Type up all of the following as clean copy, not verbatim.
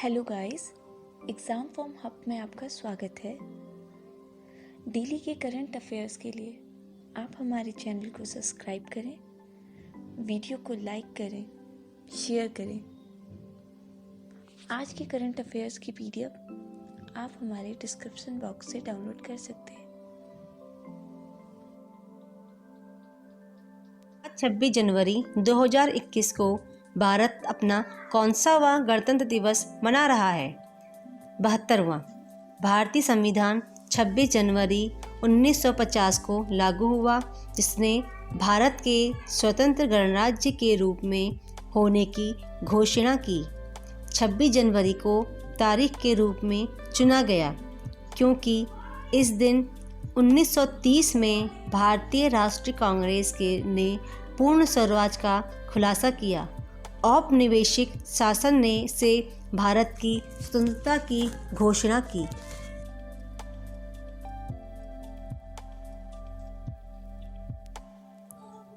Hello guys, exam form hub में आपका स्वागत है। डेली के करंट अफेयर्स के लिए आप हमारे चैनल को सब्सक्राइब करें, वीडियो को लाइक करें, शेयर करें। आज के करंट अफेयर्स की पीडीएफ आप हमारे डिस्क्रिप्शन बॉक्स से डाउनलोड कर सकते हैं। 26 जनवरी 2021 को भारत अपना कौन-सा गणतंत्र दिवस मना रहा है? 72वां। भारतीय संविधान 26 जनवरी 1950 को लागू हुआ, जिसने भारत के स्वतंत्र गणराज्य के रूप में होने की घोषणा की। 26 जनवरी को तारीख के रूप में चुना गया क्योंकि इस दिन 1930 में भारतीय राष्ट्रीय कांग्रेस ने पूर्ण स्वराज का खुलासा किया। औपनिवेशिक शासन से भारत की स्वतंत्रता की घोषणा की।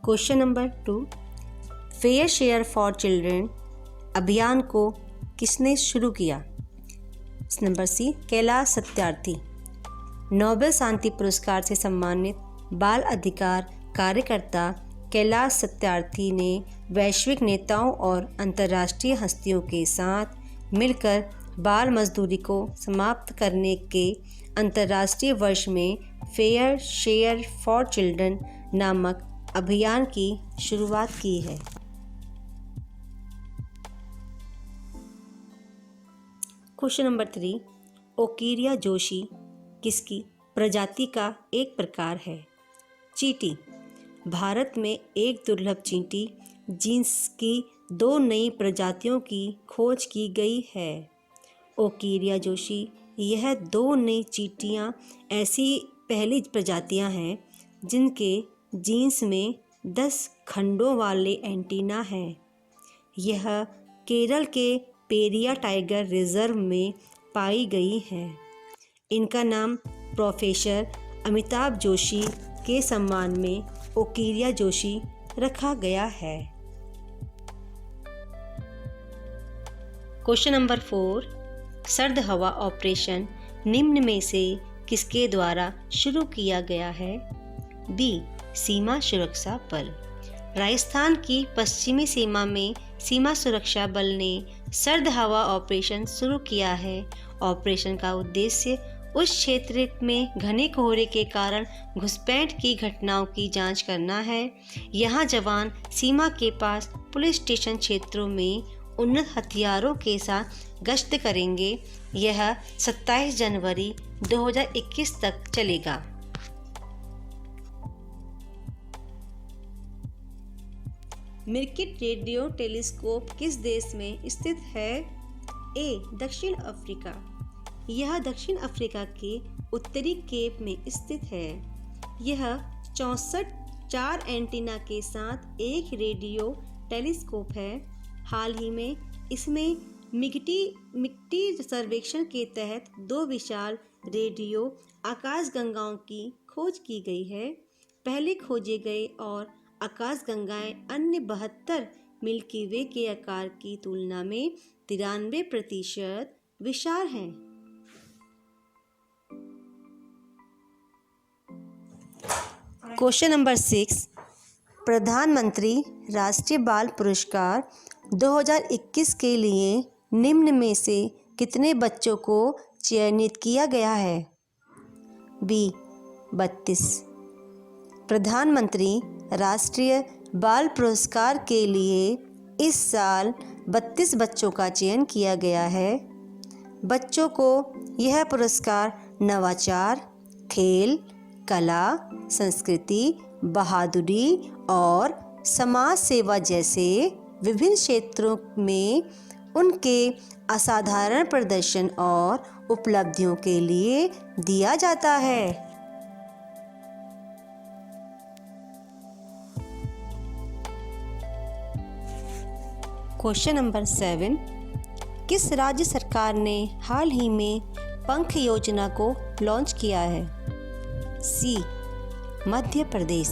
Question number 2, fair share for children अभियान को किसने शुरू किया? Number C, Kailash Satyarthi. Nobel शांति पुरस्कार से सम्मानित बाल अधिकार कार्यकर्ता कैलाश सत्यार्थी ने वैश्विक नेताओं और अंतर्राष्ट्रीय हस्तियों के साथ मिलकर बाल मजदूरी को समाप्त करने के अंतर्राष्ट्रीय वर्ष में फेयर शेयर फॉर चिल्ड्रन नामक अभियान की शुरुआत की है। क्वेश्चन नंबर 3, ओकीरिया जोशी किसकी प्रजाति का एक प्रकार है? चींटी। भारत में एक दुर्लभ चींटी जिसकी 2 नई प्रजातियों की खोज की गई है। ओकीरिया जोशी। यह 2 नई चींटियां ऐसी पहली प्रजातियां हैं जिनके जीन्स में 10 खंडों वाले एंटीना हैं। यह केरल के पेरिया टाइगर रिजर्व में पाई गई हैं। इनका नाम प्रोफेसर अमिताभ जोशी के सम्मान में ओकीरिया जोशी रखा गया है। क्वेश्चन नंबर 4, सर्द हवा ऑपरेशन निम्न में से किसके द्वारा शुरू किया गया है? बी, सीमा सुरक्षा बल। राजस्थान की पश्चिमी सीमा में सीमा सुरक्षा बल ने सर्द हवा ऑपरेशन शुरू किया है। ऑपरेशन का उद्देश्य उस क्षेत्र में घने कोहरे के कारण घुसपैठ की घटनाओं की जांच करना है। यहां जवान सीमा के पास पुलिस स्टेशन क्षेत्रों में उन्नत हथियारों के साथ गश्त करेंगे। यह 27 जनवरी 2021 तक चलेगा। मिर्किट रेडियो टेलीस्कोप किस देश में स्थित है? ए, दक्षिण अफ्रीका। यह दक्षिण अफ्रीका के उत्तरी केप में स्थित है। यह 64 4 एंटीना के साथ एक रेडियो टेलीस्कोप है। हाल ही में इसमें मिट्टी सर्वेक्षण के तहत 2 विशाल रेडियो आकाशगंगाओं की खोज की गई है। पहले खोजे गए और आकाशगंगाएं अन्य 72 मिल्की वे के आकार की तुलना में 93% विशाल हैं। क्वेश्चन नंबर 6, प्रधानमंत्री राष्ट्रीय बाल पुरस्कार 2021 के लिए निम्न में से कितने बच्चों को चयनित किया गया है? बी, 32। प्रधानमंत्री राष्ट्रीय बाल पुरस्कार के लिए इस साल 32 बच्चों का चयन किया गया है। बच्चों को यह पुरस्कार नवाचार, खेल, कला, संस्कृति, बहादुरी और समाज सेवा जैसे विभिन्न क्षेत्रों में उनके असाधारण प्रदर्शन और उपलब्धियों के लिए दिया जाता है। क्वेश्चन नंबर 7, किस राज्य सरकार ने हाल ही में पंख योजना को लॉन्च किया है? सी, मध्य प्रदेश।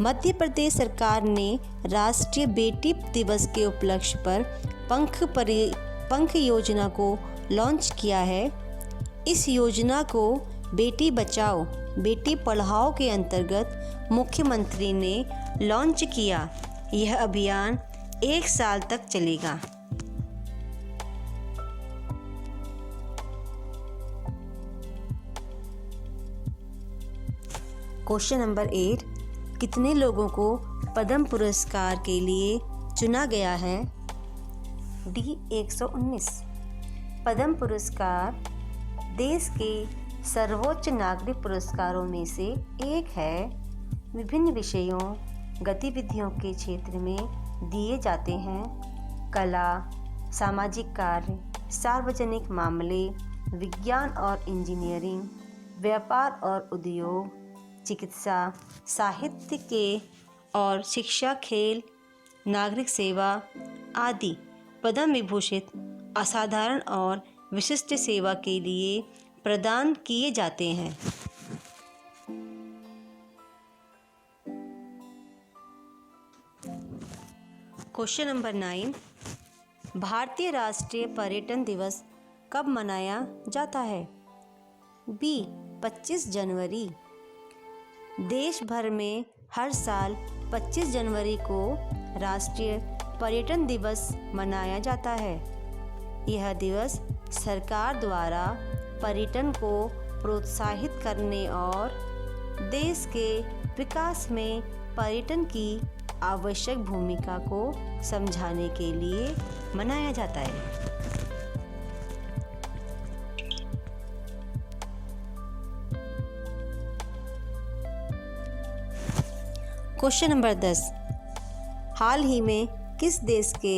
मध्य प्रदेश सरकार ने राष्ट्रीय बेटी दिवस के उपलक्ष्य पर पंख पंख योजना को लॉन्च किया है। इस योजना को बेटी बचाओ बेटी पढ़ाओ के अंतर्गत मुख्यमंत्री ने लॉन्च किया। यह अभियान 1 साल तक चलेगा। क्वेश्चन नंबर 8, कितने लोगों को पद्म पुरस्कार के लिए चुना गया है? डी 119। पद्म पुरस्कार देश के सर्वोच्च नागरिक पुरस्कारों में से एक है। विभिन्न विषयों गतिविधियों के क्षेत्र में दिए जाते हैं। कला, सामाजिक कार्य, सार्वजनिक मामले, विज्ञान और इंजीनियरिंग, व्यापार और उद्योग, चिकित्सा, साहित्य के और शिक्षा, खेल, नागरिक सेवा आदि पद्म विभूषित असाधारण और विशिष्ट सेवा के लिए प्रदान किए जाते हैं। क्वेश्चन नंबर 9, भारतीय राष्ट्रीय पर्यटन दिवस कब मनाया जाता है? बी 25 जनवरी। देश भर में हर साल 25 जनवरी को राष्ट्रीय पर्यटन दिवस मनाया जाता है। यह दिवस सरकार द्वारा पर्यटन को प्रोत्साहित करने और देश के विकास में पर्यटन की आवश्यक भूमिका को समझाने के लिए मनाया जाता है। क्वेश्चन नंबर 10, हाल ही में किस देश के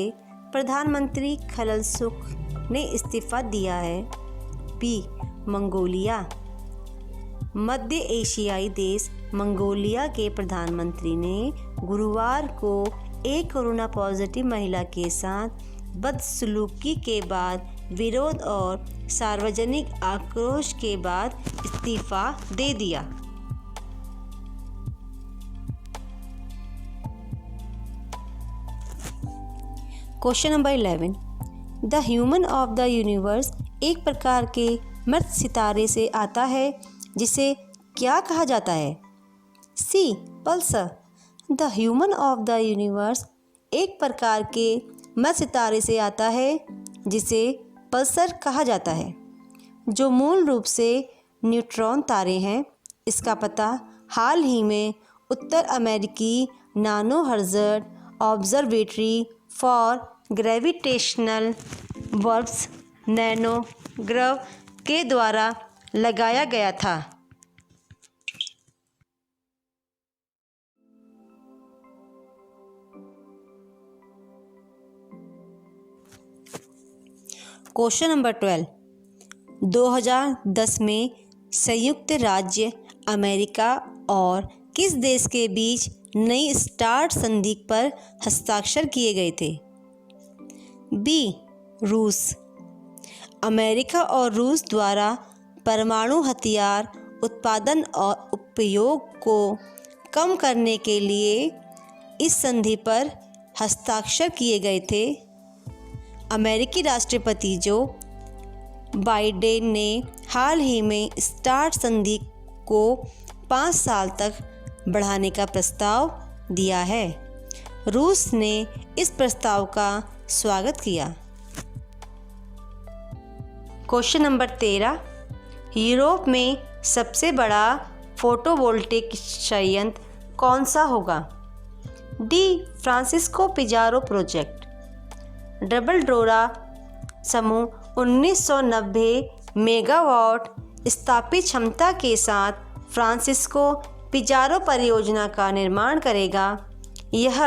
प्रधानमंत्री खललसुख ने इस्तीफा दिया है? B Mongolia. मध्य एशियाई देश मंगोलिया के प्रधानमंत्री ने गुरुवार को एक कोरोना पॉजिटिव महिला के साथ बदसलूकी के बाद विरोध और सार्वजनिक आक्रोश के बाद इस्तीफा दे दिया। Question number 11, the human of the universe एक प्रकार के मृत सितारे से आता है जिसे क्या कहा जाता है? C pulsar. The human of the universe एक प्रकार के मृत सितारे से आता है जिसे पल्सर कहा जाता है, जो मूल रूप से न्यूट्रॉन तारे हैं। इसका पता हाल ही में उत्तर अमेरिकी नानो हर्ज़ड ऑब्जर्वेटरी फॉर ग्रेविटेशनल वर्ब्स नैनोग्रव के द्वारा लगाया गया था। क्वेश्चन नंबर 12, 2010 में संयुक्त राज्य अमेरिका और किस देश के बीच नई स्टार्ट संधि पर हस्ताक्षर किए गए थे? बी रूस। अमेरिका और रूस द्वारा परमाणु हथियार उत्पादन और उपयोग को कम करने के लिए इस संधि पर हस्ताक्षर किए गए थे। अमेरिकी राष्ट्रपति जो बाइडेन ने हाल ही में स्टार्ट संधि को 5 साल तक बढ़ाने का प्रस्ताव दिया है। रूस ने इस प्रस्ताव का स्वागत किया। क्वेश्चन नंबर 13, यूरोप में सबसे बड़ा फोटोवोल्टिक संयंत्र कौन सा होगा? D Francisco Pizarro project. Double डोरा समूह 1990 मेगावाट स्थापित क्षमता के साथ फ्रांसिस्को पिजारो परियोजना का निर्माण करेगा। यह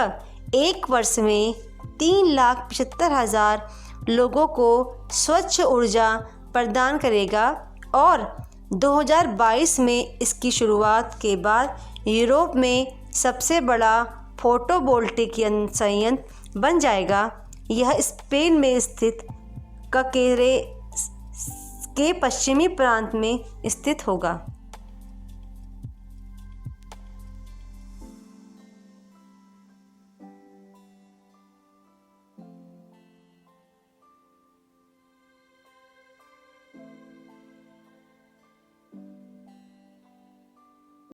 एक वर्ष में 3,75,000 लोगों को स्वच्छ ऊर्जा प्रदान करेगा और 2022 में इसकी शुरुआत के बाद यूरोप में सबसे बड़ा फोटोवोल्टिक संयंत्र बन जाएगा। यह स्पेन में स्थित ककेरे के पश्चिमी प्रांत में स्थित होगा।